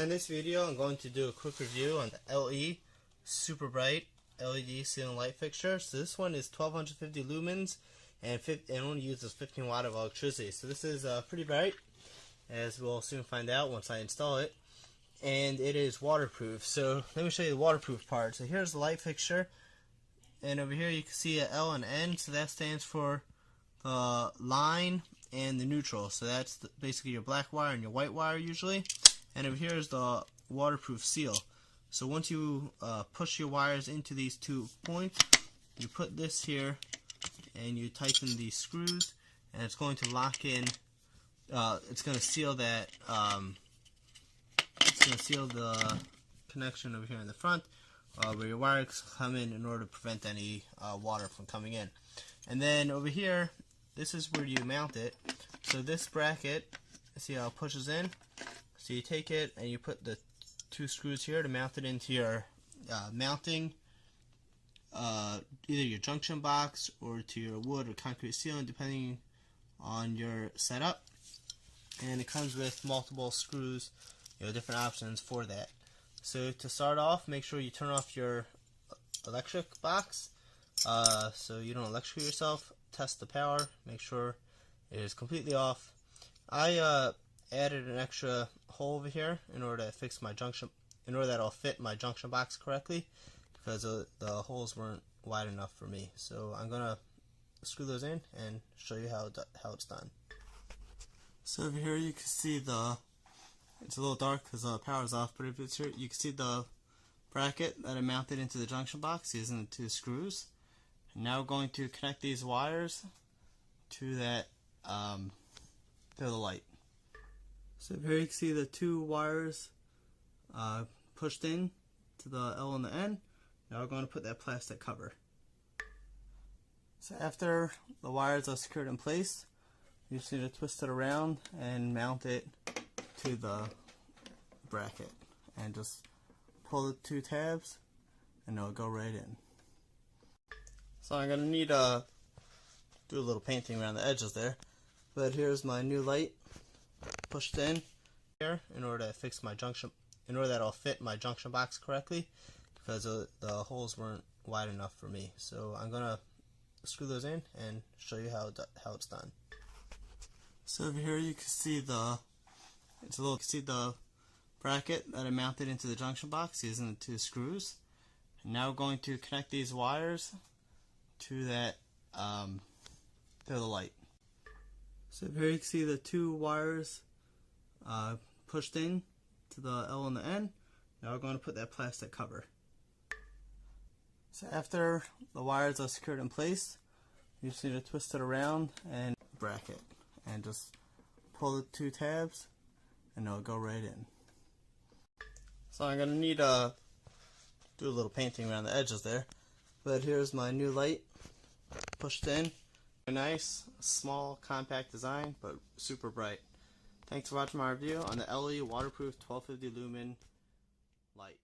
In this video, I'm going to do a quick review on the LE Super Bright LED ceiling light fixture. So this one is 1250 lumens and only uses 15 watt of electricity. So this is pretty bright, as we'll soon find out once I install it. And it is waterproof. So let me show you the waterproof part. So here's the light fixture, and over here you can see a L and N. So that stands for the line and the neutral. So that's basically your black wire and your white wire usually. And over here is the waterproof seal. So once you push your wires into these 2 points, you put this here and you tighten these screws, and it's going to lock in. It's going to seal that. It's going to seal the connection over here in the front, where your wires come in order to prevent any water from coming in. And then over here, this is where you mount it. So this bracket, see how it pushes in? So you take it and you put the 2 screws here to mount it into your mounting, either your junction box or to your wood or concrete ceiling, depending on your setup. And it comes with multiple screws, different options for that. So to start off, make sure you turn off your electric box so you don't electrocute yourself. Test the power, make sure it is completely off. I added an extra hole over here in order to fix my junction, in order that it'll fit my junction box correctly, because the holes weren't wide enough for me. So I'm gonna screw those in and show you how it's done. So over here you can see it's a little dark because the power's off, but if it's here, you can see the bracket that I mounted into the junction box using the 2 screws. And now we're going to connect these wires to that to the light. So here you can see the 2 wires pushed in to the L and the N. Now we're going to put that plastic cover. So after the wires are secured in place, you just need to twist it around and mount it to the bracket, and just pull the 2 tabs and it'll go right in. So I'm gonna need to do a little painting around the edges there, but here's my new light pushed in here in order to fix my junction, in order that it'll fit my junction box correctly, because the holes weren't wide enough for me. So I'm gonna screw those in and show you how it's done. So over here you can see the bracket that I mounted into the junction box using the 2 screws. And now we're going to connect these wires to that to the light. So here you can see the 2 wires pushed in to the L and the N. Now we're going to put that plastic cover. So after the wires are secured in place, you just need to twist it around and bracket, and just pull the 2 tabs and it'll go right in. So I'm gonna need to do a little painting around the edges there, but here's my new light pushed in. A nice, small, compact design, but super bright. Thanks for watching my review on the LE waterproof 1250 lumen light.